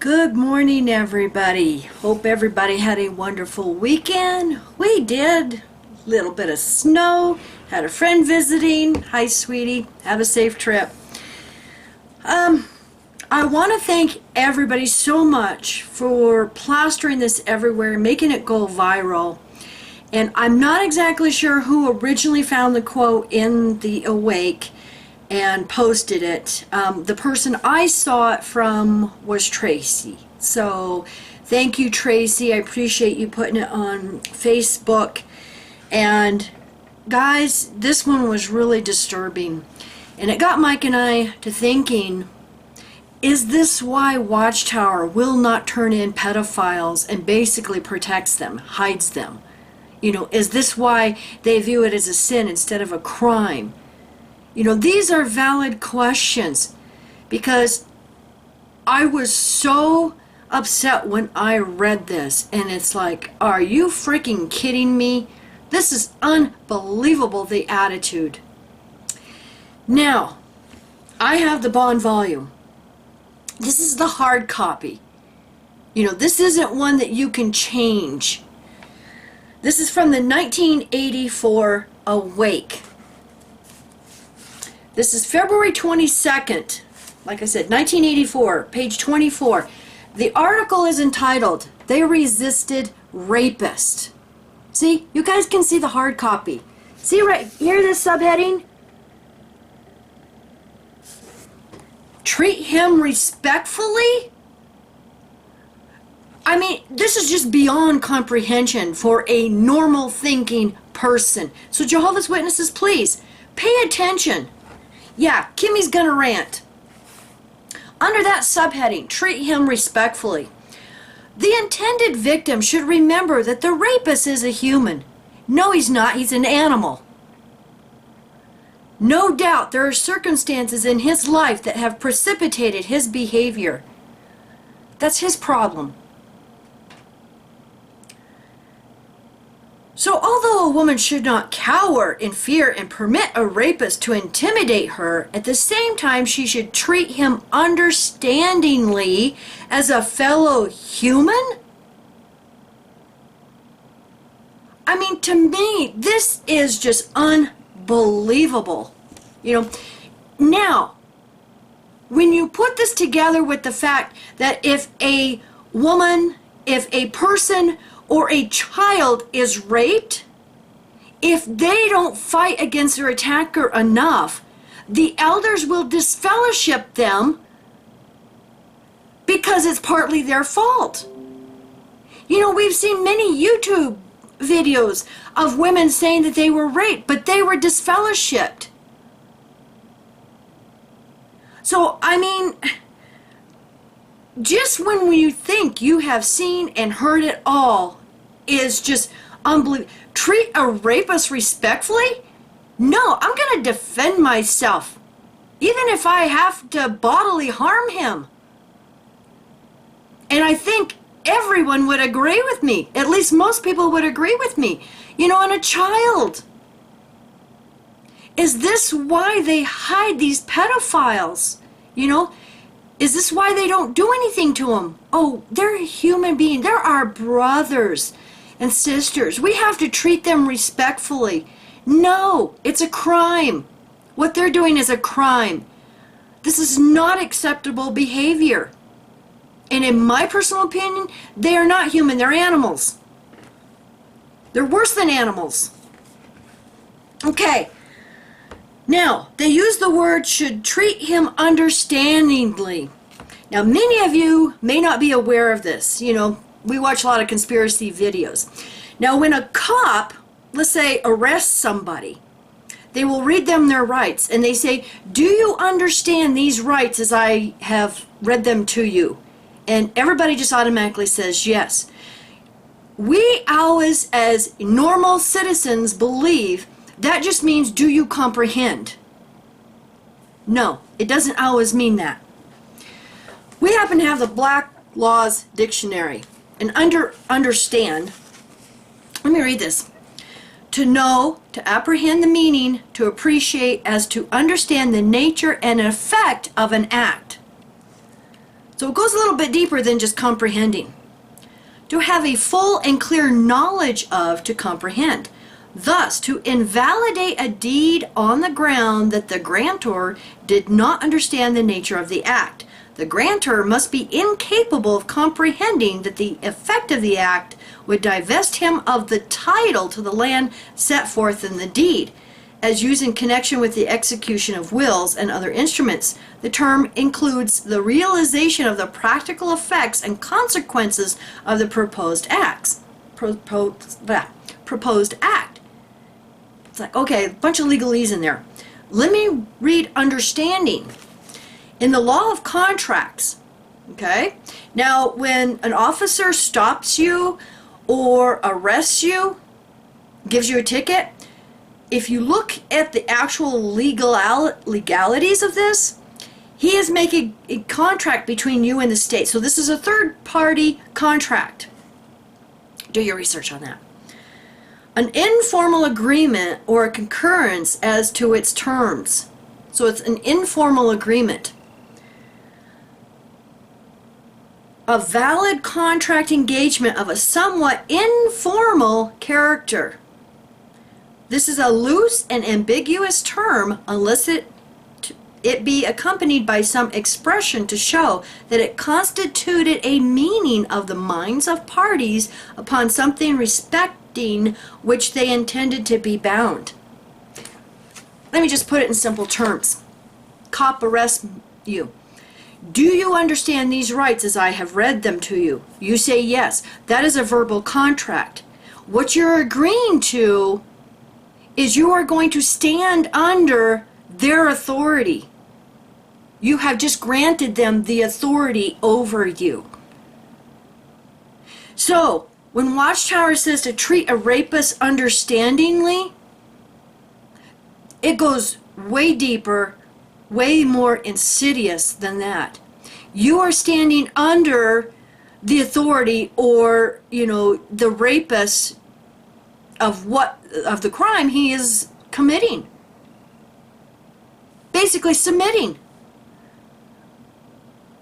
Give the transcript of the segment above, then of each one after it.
Good morning, everybody. Hope everybody had a wonderful weekend. We did. Little bit of snow. Had a friend visiting. Hi, sweetie. Have a safe trip. I want to thank everybody so much for plastering this everywhere, making it go viral. And I'm not exactly sure who originally found the quote in the Awake and posted it. The person I saw it from was Tracy. So thank you, Tracy. I appreciate you putting it on Facebook. And guys, this one was really disturbing. And it got Mike and I to thinking, is this why Watchtower will not turn in pedophiles and basically protects them, hides them? You know, is this why they view it as a sin instead of a crime? You know, these are valid questions because I was so upset when I read this, and it's like, are you freaking kidding me? This is unbelievable, the attitude. Now, I have the Bond volume. This is the hard copy. You know, this isn't one that you can change. This is from the 1984 Awake. This is February 22nd, like I said, 1984, page 24. The article is entitled, "They Resisted Rapist." See, you guys can see the hard copy. See right here, this subheading? Treat him respectfully? I mean, this is just beyond comprehension for a normal thinking person. So Jehovah's Witnesses, please, pay attention. Yeah, Kimmy's gonna rant. Under that subheading, treat him respectfully. The intended victim should remember that the rapist is a human. No, he's not. He's an animal. No doubt there are circumstances in his life that have precipitated his behavior. That's his problem. So although a woman should not cower in fear and permit a rapist to intimidate her, at the same time she should treat him understandingly as a fellow human? I mean, to me, this is just unbelievable. You know, now, when you put this together with the fact that if a woman, if a person, or a child is raped, if they don't fight against their attacker enough, the elders will disfellowship them because it's partly their fault. You know, we've seen many YouTube videos of women saying that they were raped, but they were disfellowshipped. So, I mean, just when you think you have seen and heard it all is just unbelievable. Treat a rapist respectfully? No, I'm going to defend myself, even if I have to bodily harm him. And I think everyone would agree with me. At least most people would agree with me. You know, on a child. Is this why they hide these pedophiles? You know? Is this why they don't do anything to them? Oh, they're a human being. They're our brothers and sisters. We have to treat them respectfully. No, it's a crime. What they're doing is a crime. This is not acceptable behavior. And in my personal opinion, they are not human. They're animals. They're worse than animals. Okay. Now, they use the word should treat him understandingly. Now, many of you may not be aware of this. You know, we watch a lot of conspiracy videos. Now, when a cop, let's say, arrests somebody, they will read them their rights, and they say, do you understand these rights as I have read them to you? And everybody just automatically says yes. We always, as normal citizens, believe that just means, do you comprehend? No, it doesn't always mean that. We happen to have the Black Laws Dictionary. And understand, let me read this. To know, to apprehend the meaning, to appreciate, as to understand the nature and effect of an act. So it goes a little bit deeper than just comprehending. To have a full and clear knowledge of, to comprehend. Thus, to invalidate a deed on the ground that the grantor did not understand the nature of the act. The grantor must be incapable of comprehending that the effect of the act would divest him of the title to the land set forth in the deed, as used in connection with the execution of wills and other instruments. The term includes the realization of the practical effects and consequences of the proposed acts. Proposed act. It's like, okay, a bunch of legalese in there. Let me read understanding. In the law of contracts, okay? Now, when an officer stops you or arrests you, gives you a ticket, if you look at the actual legalities of this, he is making a contract between you and the state. So this is a third-party contract. Do your research on that. An informal agreement or a concurrence as to its terms. So it's an informal agreement. A valid contract engagement of a somewhat informal character. This is a loose and ambiguous term unless it be accompanied by some expression to show that it constituted a meaning of the minds of parties upon something respecting which they intended to be bound. Let me just put it in simple terms. Cop arrests you. Do you understand these rights as I have read them to you? You say yes. That is a verbal contract. What you're agreeing to is you are going to stand under their authority. You have just granted them the authority over you. So, when Watchtower says to treat a rapist understandingly, it goes way deeper, way more insidious than that. You are standing under the authority or, the rapist of the crime he is committing. Basically submitting.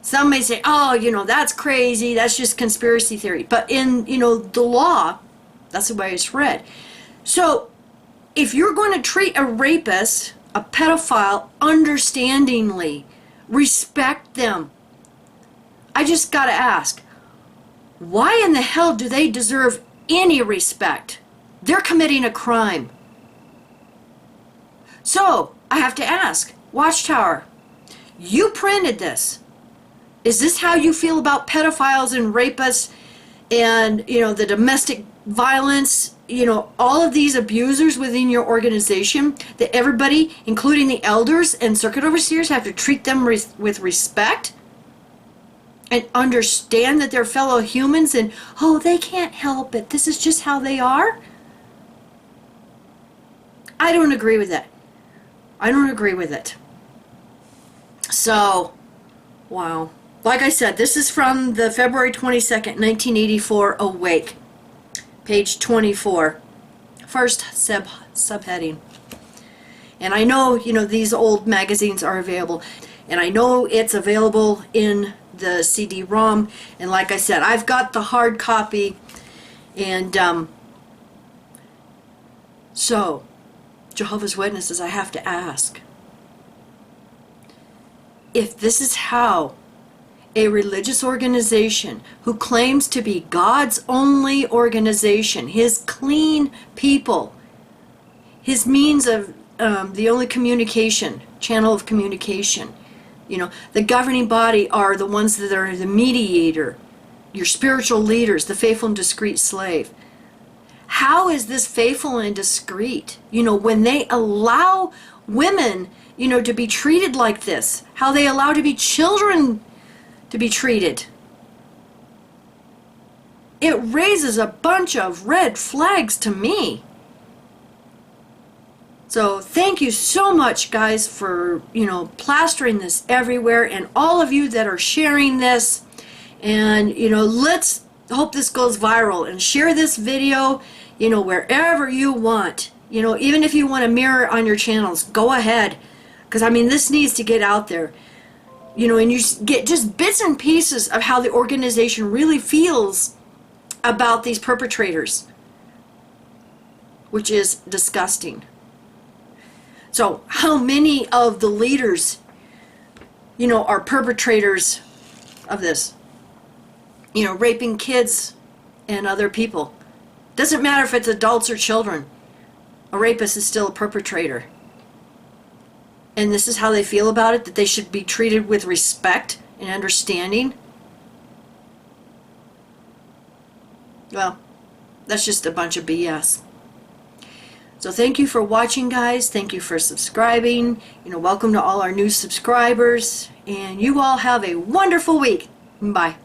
Some may say, oh, that's crazy, that's just conspiracy theory. But in, the law, that's the way it's read. So, if you're going to treat a rapist, a pedophile, understandingly, respect them. I just got to ask, why in the hell do they deserve any respect? They're committing a crime. So, I have to ask, Watchtower, you printed this. Is this how you feel about pedophiles and rapists and, the domestic violence, all of these abusers within your organization, that everybody, including the elders and circuit overseers, have to treat them with respect and understand that they're fellow humans and, oh, they can't help it. This is just how they are? I don't agree with that. I don't agree with it. So, wow. Like I said, this is from the February 22nd, 1984 Awake, page 24, first subheading. And I know, these old magazines are available, and I know it's available in the CD-ROM, and like I said, I've got the hard copy, and so, Jehovah's Witnesses, I have to ask, if this is how a religious organization who claims to be God's only organization, his clean people, his means of the only communication, channel of communication, the governing body are the ones that are the mediator, your spiritual leaders, the faithful and discreet slave. How is this faithful and discreet? When they allow women, to be treated like this, how they allow to be children to be treated. It raises a bunch of red flags to me. So thank you so much, guys, for, plastering this everywhere, and all of you that are sharing this. And, let's hope this goes viral, and share this video, wherever you want. Even if you want to mirror on your channels, go ahead. Because, this needs to get out there. You know, and you get just bits and pieces of how the organization really feels about these perpetrators, which is disgusting. So how many of the leaders, you know, are perpetrators of this? You know, raping kids and other people. Doesn't matter if it's adults or children. A rapist is still a perpetrator. And this is how they feel about it, that they should be treated with respect and understanding. Well, that's just a bunch of BS. So thank you for watching, guys. Thank you for subscribing. You know, welcome to all our new subscribers. And you all have a wonderful week. Bye.